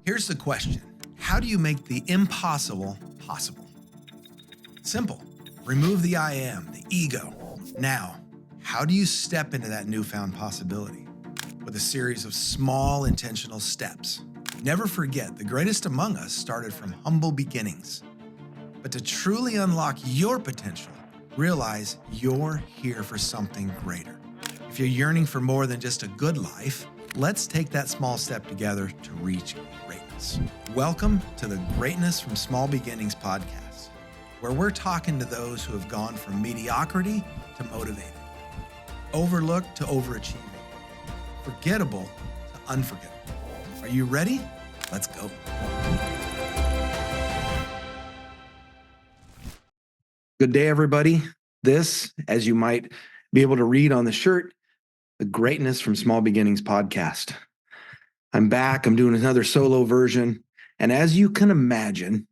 Here's the question. How do you make the impossible possible? Simple. Remove the I am, the ego. Now, how do you step into that newfound possibility? With a series of small intentional steps. Never forget, the greatest among us started from humble beginnings. But to truly unlock your potential, realize you're here for something greater. If you're yearning for more than just a good life, let's take that small step together to reach greatness. Welcome to the Greatness from Small Beginnings podcast, where we're talking to those who have gone from mediocrity to motivated, overlooked to overachieving, forgettable to unforgettable. Are you ready? Let's go. Good day, everybody. This, as you might be able to read on the shirt, the Greatness from Small Beginnings podcast. I'm back. I'm doing another solo version. And as you can imagine,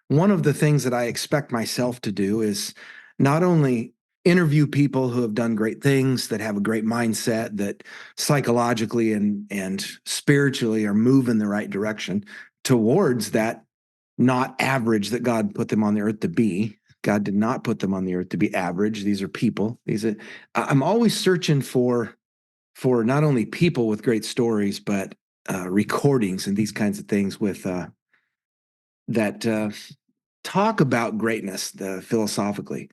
one of the things that I expect myself to do is not only interview people who have done great things, that have a great mindset, that psychologically and spiritually are moving the right direction towards that not average that God put them on the earth to be. God did not put them on the earth to be average. These are people. I'm always searching for not only people with great stories, but recordings and these kinds of things with that talk about greatness philosophically.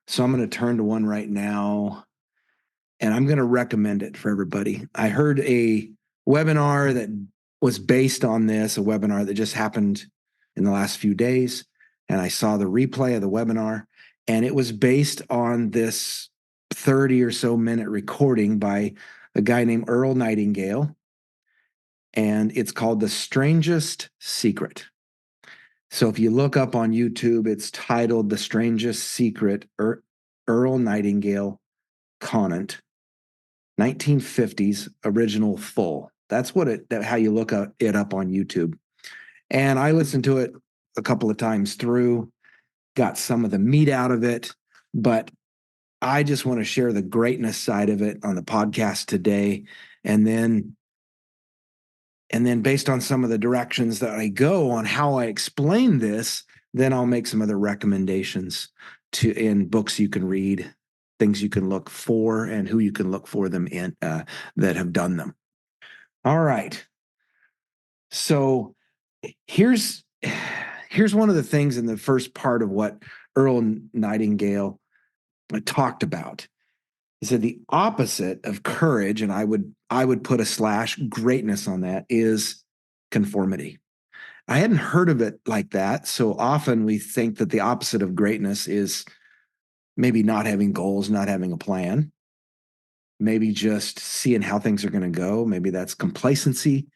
So I'm going to turn to one right now, and I'm going to recommend it for everybody. I heard a webinar that was based on this, a webinar that just happened in the last few days, and I saw the replay of the webinar, and it was based on this 30 or so minute recording by a guy named Earl Nightingale, and it's called The Strangest Secret. So if you look up on YouTube, it's titled The Strangest Secret, Earl Nightingale Conant, 1950s original full. That's how you look it up on YouTube. And I listened to it a couple of times through, got some of the meat out of it, but I just want to share the greatness side of it on the podcast today. And then based on some of the directions that I go on how I explain this, then I'll make some other recommendations in books you can read, things you can look for, and who you can look for them in that have done them. All right. So here's one of the things in the first part of what Earl Nightingale talked about. He said the opposite of courage, and I would put a / greatness on that, is conformity. I hadn't heard of it like that. So often we think that the opposite of greatness is maybe not having goals, not having a plan, maybe just seeing how things are going to go. Maybe that's complacency,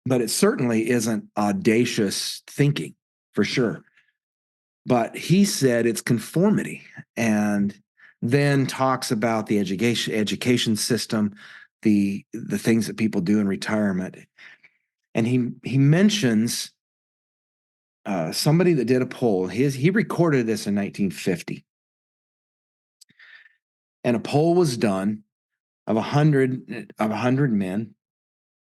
but it certainly isn't audacious thinking for sure. But he said it's conformity, and then talks about the education system, the things that people do in retirement. And he mentions somebody that did a poll. He recorded this in 1950, and a poll was done of 100 men.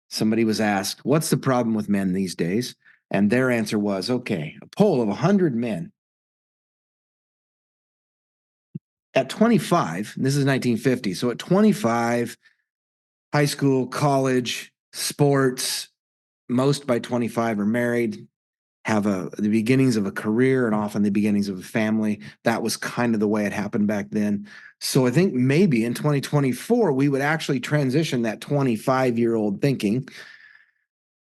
Somebody was asked, "What's the problem with men these days?" And their answer was, "Okay, a poll of 100 men at 25. And this is 1950. So at 25, high school, college, sports, most by 25 are married, have the beginnings of a career, and often the beginnings of a family. That was kind of the way it happened back then. So I think maybe in 2024, we would actually transition that 25-year-old thinking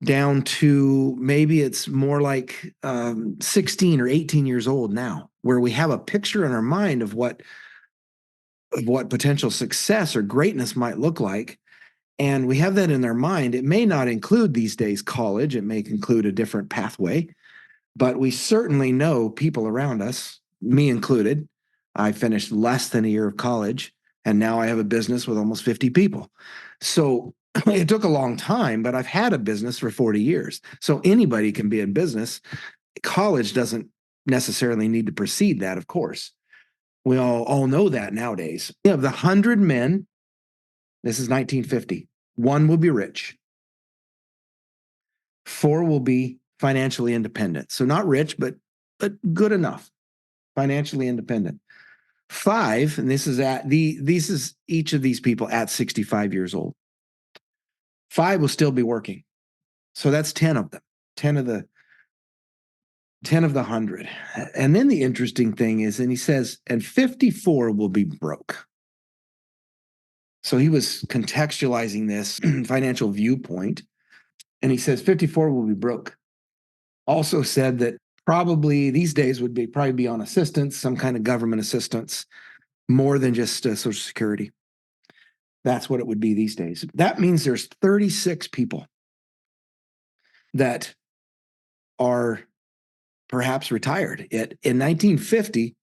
down to maybe it's more like 16 or 18 years old now, where we have a picture in our mind of what potential success or greatness might look like. And we have that in our mind. It may not include these days college. It may include a different pathway, but we certainly know people around us, me included. I finished less than a year of college, and now I have a business with almost 50 people. So it took a long time, but I've had a business for 40 years. So anybody can be in business. College doesn't necessarily need to precede that, of course. We all know that nowadays. Of the 100 men, this is 1950, one will be rich. 4 will be financially independent. So not rich, but good enough, financially independent. 5, and this is each of these people at 65 years old. 5 will still be working. So that's 10 of them, 10 of the 100. And then the interesting thing is, and he says, and 54 will be broke. So he was contextualizing this financial viewpoint, and he says 54 will be broke. Also said that probably these days would probably be on assistance, some kind of government assistance, more than just Social Security. That's what it would be these days. That means there's 36 people that are perhaps retired. In 1950,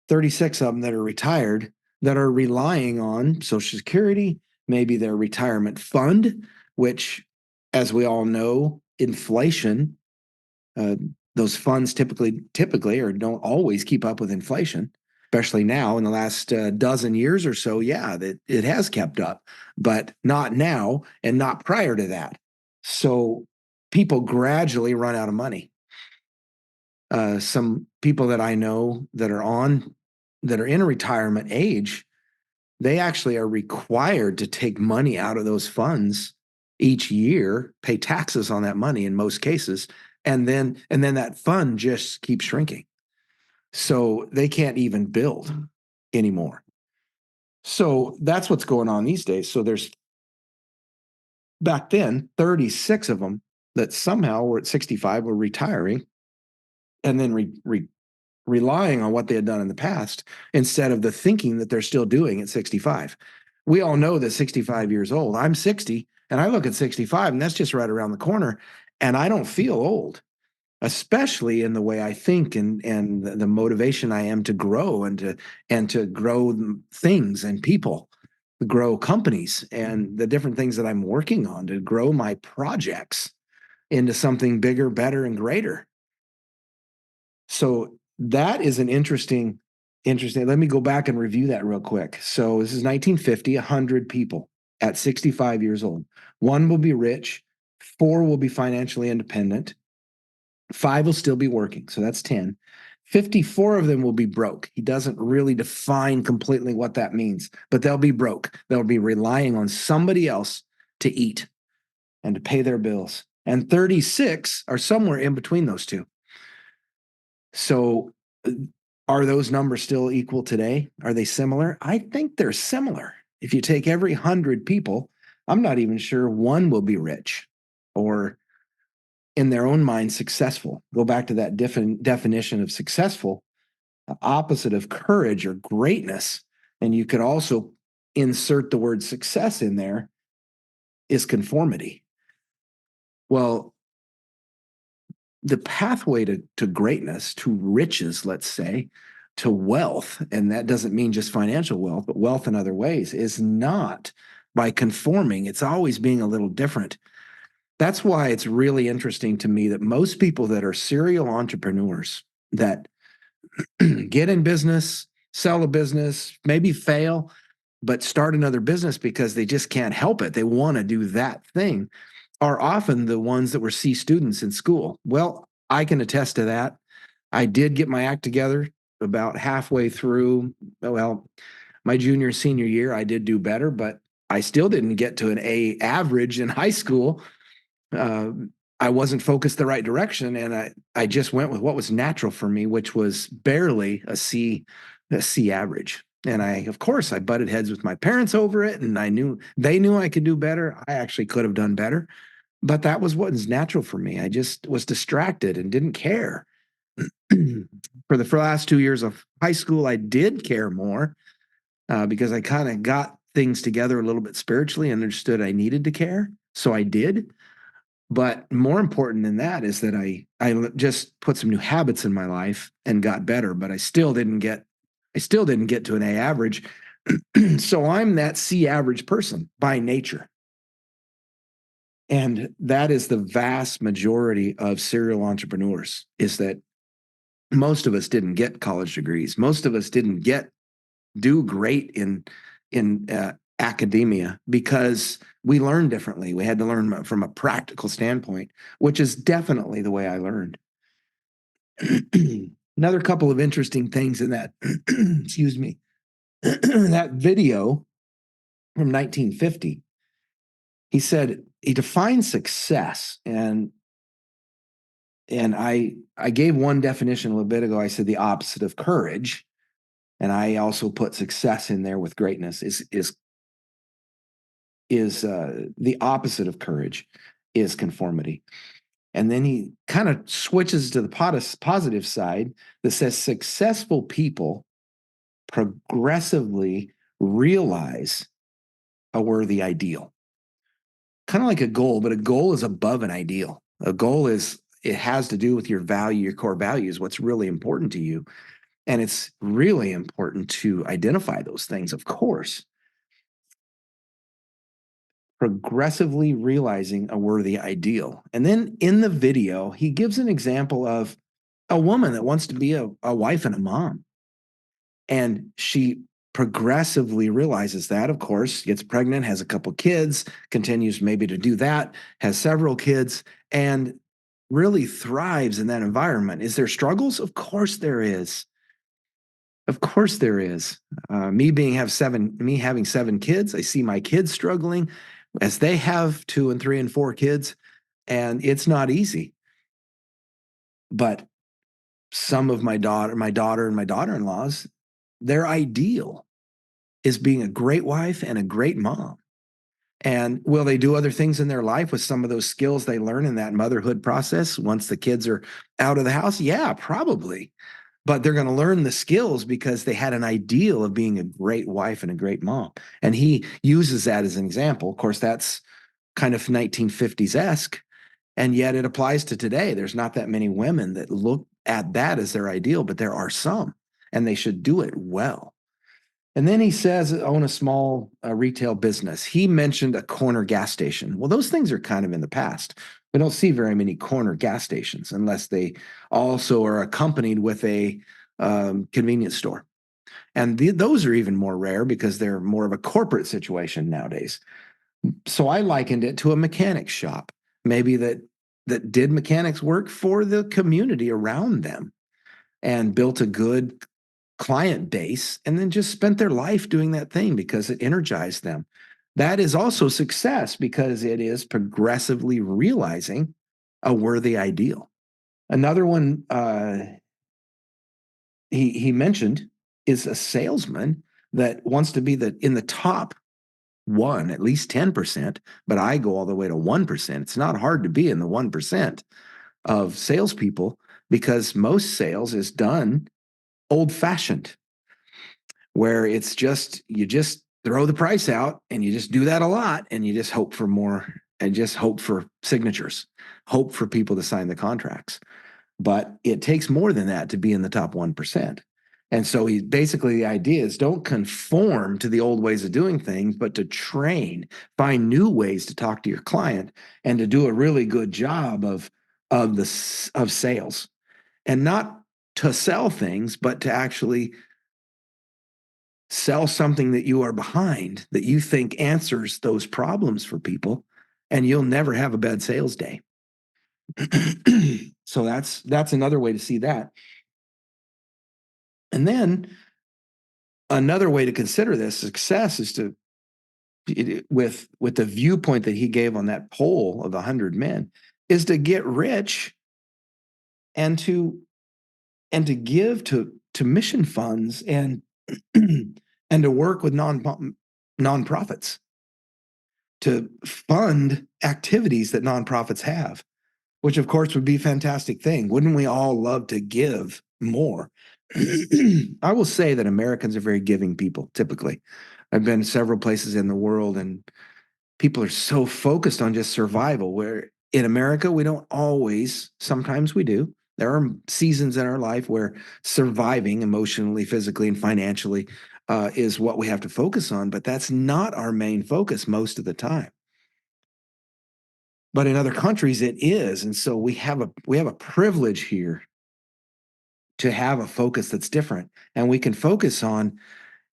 36 of them that are retired that are relying on Social Security, maybe their retirement fund, which, as we all know, inflation, those funds typically or don't always keep up with inflation, especially now in the last dozen years or so. Yeah, that it has kept up, but not now and not prior to that. So people gradually run out of money. Some people that I know that are in a retirement age, they actually are required to take money out of those funds each year, pay taxes on that money in most cases, and then that fund just keeps shrinking. So they can't even build anymore. So that's what's going on these days. So there's back then 36 of them that somehow were at 65 were retiring and then relying on what they had done in the past instead of the thinking that they're still doing at 65. We all know that 65 years old. I'm 60 and I look at 65 and that's just right around the corner. And I don't feel old, especially in the way I think and the motivation I am to grow and to grow things and people, to grow companies and the different things that I'm working on to grow my projects into something bigger, better, and greater. So that is an interesting. Let me go back and review that real quick. So this is 1950, 100 people at 65 years old. 1 will be rich, 4 will be financially independent, 5 will still be working. So that's 10. 54 of them will be broke. He doesn't really define completely what that means, but they'll be broke. They'll be relying on somebody else to eat and to pay their bills. And 36 are somewhere in between those two. So are those numbers still equal today? Are they similar? I think they're similar. If you take every 100 people, I'm not even sure 1 will be rich or in their own mind successful. Go back to that definition of successful, opposite of courage or greatness. And you could also insert the word success in there is conformity. Well, the pathway to greatness, to riches, let's say, to wealth, and that doesn't mean just financial wealth, but wealth in other ways, is not by conforming. It's always being a little different. That's why it's really interesting to me that most people that are serial entrepreneurs that get in business, sell a business, maybe fail, but start another business because they just can't help it. They want to do that thing are often the ones that were C students in school. Well, I can attest to that. I did get my act together about halfway through. Well, my junior and senior year, I did do better, but I still didn't get to an A average in high school. I wasn't focused the right direction, and I just went with what was natural for me, which was barely a C average. And of course, I butted heads with my parents over it, and they knew I could do better. I actually could have done better, but that was what was natural for me. I just was distracted and didn't care. For the last 2 years of high school, I did care more because I kind of got things together a little bit spiritually and understood I needed to care. So I did. But more important than that is that I just put some new habits in my life and got better, but I still didn't get to an A average. So I'm that C average person by nature. And that is the vast majority of serial entrepreneurs, is that most of us didn't get college degrees. Most of us didn't do great in academia because we learn differently. We had to learn from a practical standpoint, which is definitely the way I learned. Another couple of interesting things in that, excuse me, that video from 1950. He said he defined success, and I gave one definition a little bit ago. I said the opposite of courage, and I also put success in there with greatness is the opposite of courage is conformity. And then he kind of switches to the positive side that says successful people progressively realize a worthy ideal. Kind of like a goal, but a goal is above an ideal. A goal is, it has to do with your value, your core values, what's really important to you. And it's really important to identify those things, of course. Progressively realizing a worthy ideal. And then in the video, he gives an example of a woman that wants to be a wife and a mom. And she progressively realizes that, of course, gets pregnant, has a couple kids, continues maybe to do that, has several kids, and really thrives in that environment. Is there struggles? Of course there is. Of course there is. Me having 7 kids, I see my kids struggling as they have 2 and 3 and 4 kids, and it's not easy. But some of my daughter and my daughter-in-laws, their ideal is being a great wife and a great mom. And will they do other things in their life with some of those skills they learn in that motherhood process once the kids are out of the house? Yeah, probably. But they're going to learn the skills because they had an ideal of being a great wife and a great mom. And he uses that as an example. Of course, that's kind of 1950s-esque, and yet it applies to today. There's not that many women that look at that as their ideal, but there are some, and they should do it well. And then he says, own a small retail business. He mentioned a corner gas station. Well, those things are kind of in the past. We don't see very many corner gas stations unless they also are accompanied with a convenience store. And those are even more rare because they're more of a corporate situation nowadays. So I likened it to a mechanic shop, maybe that did mechanics work for the community around them and built a good client base and then just spent their life doing that thing because it energized them. That is also success because it is progressively realizing a worthy ideal. Another one he mentioned is a salesman that wants to be in the top one, at least 10%, but I go all the way to 1%. It's not hard to be in the 1% of salespeople because most sales is done old fashioned, where it's just, you just throw the price out and you just do that a lot and you just hope for more and just hope for signatures, hope for people to sign the contracts. But it takes more than that to be in the top 1%. And so he basically, the idea is don't conform to the old ways of doing things, but to train, find new ways to talk to your client and to do a really good job of sales, and not to sell things, but to actually sell something that you are behind, that you think answers those problems for people, and you'll never have a bad sales day. So that's another way to see that. And then another way to consider this success is to, with the viewpoint that he gave on that poll of 100 men, is to get rich and to give to mission funds and and to work with nonprofits to fund activities that nonprofits have, which of course would be a fantastic thing. Wouldn't we all love to give more? I will say that Americans are very giving people, typically. I've been several places in the world, and people are so focused on just survival, where in America, we don't always, sometimes we do. There are seasons in our life where surviving emotionally, physically, and financially is what we have to focus on, but that's not our main focus most of the time. But in other countries, it is. And so we have a privilege here to have a focus that's different. And we can focus on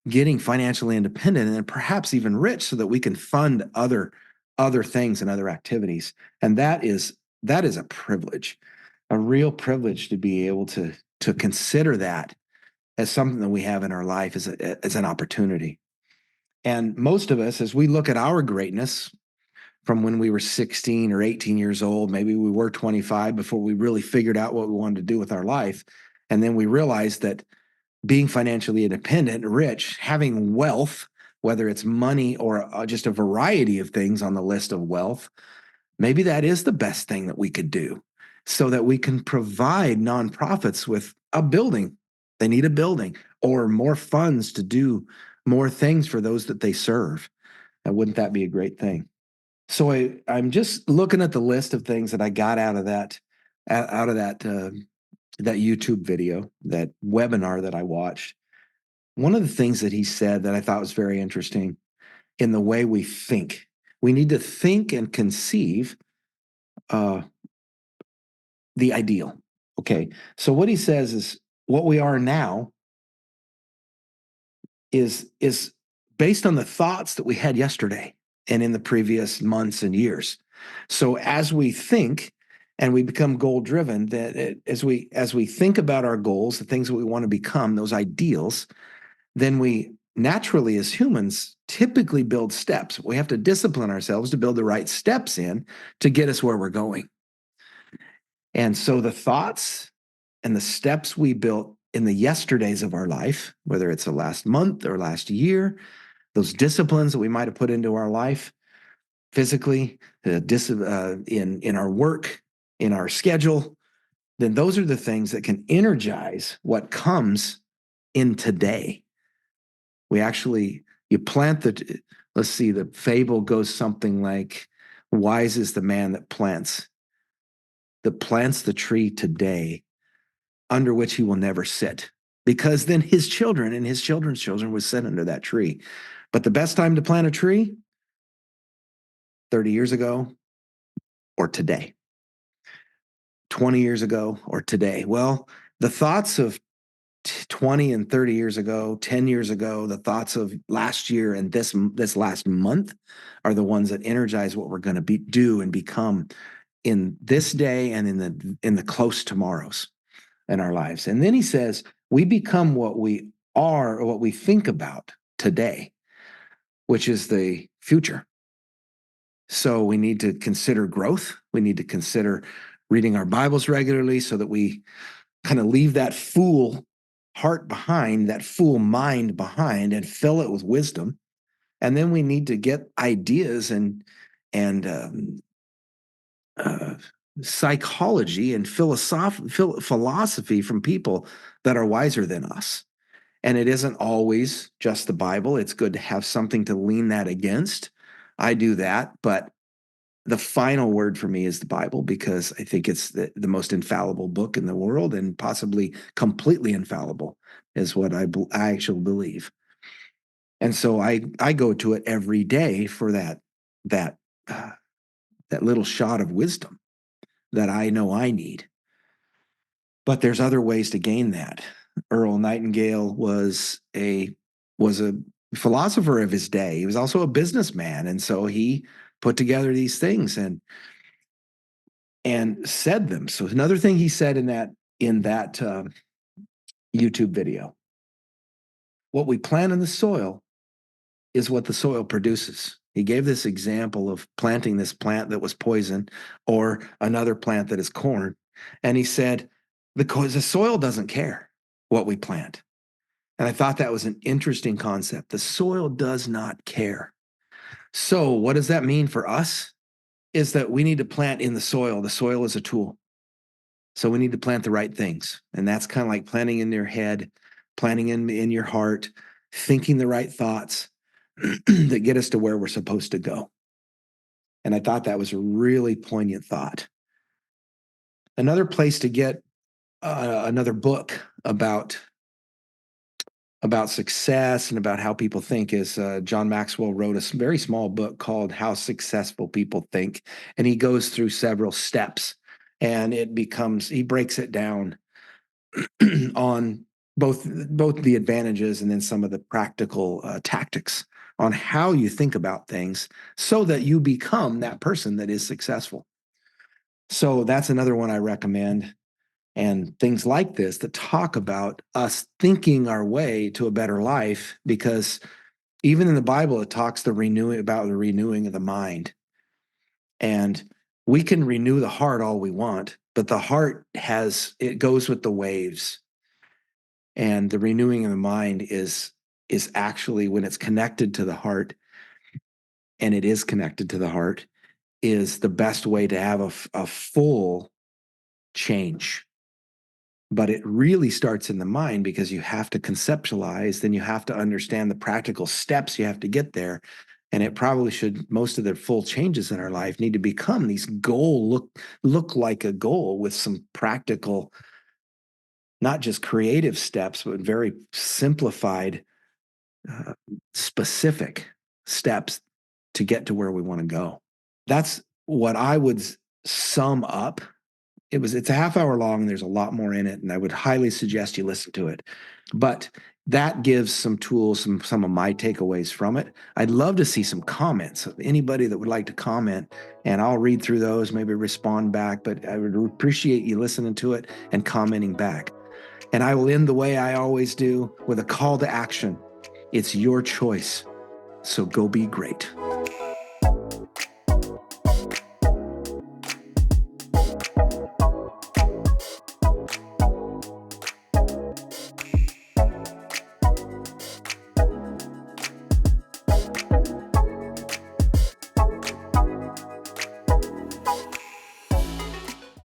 getting financially independent and perhaps even rich so that we can fund other things and other activities. And that is a privilege, a real privilege to be able to consider that as something that we have in our life as an opportunity. And most of us, as we look at our greatness from when we were 16 or 18 years old, maybe we were 25 before we really figured out what we wanted to do with our life. And then we realized that being financially independent, rich, having wealth, whether it's money or just a variety of things on the list of wealth, maybe that is the best thing that we could do so that we can provide nonprofits with a building. They need a building or more funds to do more things for those that they serve. And wouldn't that be a great thing? So I'm just looking at the list of things that I got out of that that YouTube video, that webinar that I watched. One of the things that he said that I thought was very interesting in the way we think. We need to think and conceive uh, the ideal. Okay. So what he says is what we are now is based on the thoughts that we had yesterday and in the previous months and years. So as we think and we become goal driven, as we think about our goals, the things that we want to become, those ideals, then we naturally as humans typically build steps. We have to discipline ourselves to build the right steps in to get us where we're going. And so the thoughts and the steps we built in the yesterdays of our life, whether it's the last month or last year, those disciplines that we might have put into our life physically, in our work, in our schedule, then those are the things that can energize what comes in today. We actually, you plant let's see, the fable goes something like, wise is the man that plants the tree today under which he will never sit, because then his children and his children's children would sit under that tree. But the best time to plant a tree, 30 years ago or today, 20 years ago or today. Well, the thoughts of 20 and 30 years ago, 10 years ago, the thoughts of last year and this last month are the ones that energize what we're going to do and become in this day and in the close tomorrows in our lives. And then he says, we become what we are or what we think about today, which is the future. So we need to consider growth. We need to consider reading our Bibles regularly so that we kind of leave that fool heart behind, that fool mind behind, and fill it with wisdom. And then we need to get ideas and psychology and philosophy from people that are wiser than us. And it isn't always just the Bible. It's good to have something to lean that against. I do that, but the final word for me is the Bible, because I think it's the most infallible book in the world, and possibly completely infallible is what I actually believe. And so I go to it every day for that uh, that little shot of wisdom that I know I need. But there's other ways to gain that. Earl Nightingale was a philosopher of his day. He was also a businessman, and so he put together these things and said them. So another thing he said in that YouTube video: what we plant in the soil is what the soil produces. He gave this example of planting this plant that was poison or another plant that is corn. And he said, because the soil doesn't care what we plant. And I thought that was an interesting concept. The soil does not care. So what does that mean for us? Is that we need to plant in the soil. The soil is a tool. So we need to plant the right things. And that's kind of like planting in your head, planting in your heart, thinking the right thoughts that get us to where we're supposed to go. And I thought that was a really poignant thought. Another place to get another book about success and about how people think is John Maxwell wrote a very small book called How Successful People Think. And he goes through several steps, and he breaks it down on both the advantages and then some of the practical tactics on how you think about things so that you become that person that is successful. So that's another one I recommend. And things like this that talk about us thinking our way to a better life, because even in the Bible, it talks about the renewing of the mind. And we can renew the heart all we want, but the heart it goes with the waves. And the renewing of the mind is actually, when it's connected to the heart, and it is connected to the heart, is the best way to have a full change. But it really starts in the mind, because you have to conceptualize, then you have to understand the practical steps you have to get there. And it probably should, most of the full changes in our life need to become these look like a goal with some practical, not just creative steps, but very simplified, specific steps to get to where we want to go. That's what I would sum up. It's a half hour long and there's a lot more in it, and I would highly suggest you listen to it. But that gives some tools, some of my takeaways from it. I'd love to see some comments of anybody that would like to comment, and I'll read through those, maybe respond back, but I would appreciate you listening to it and commenting back. And I will end the way I always do, with a call to action. It's your choice, so go be great.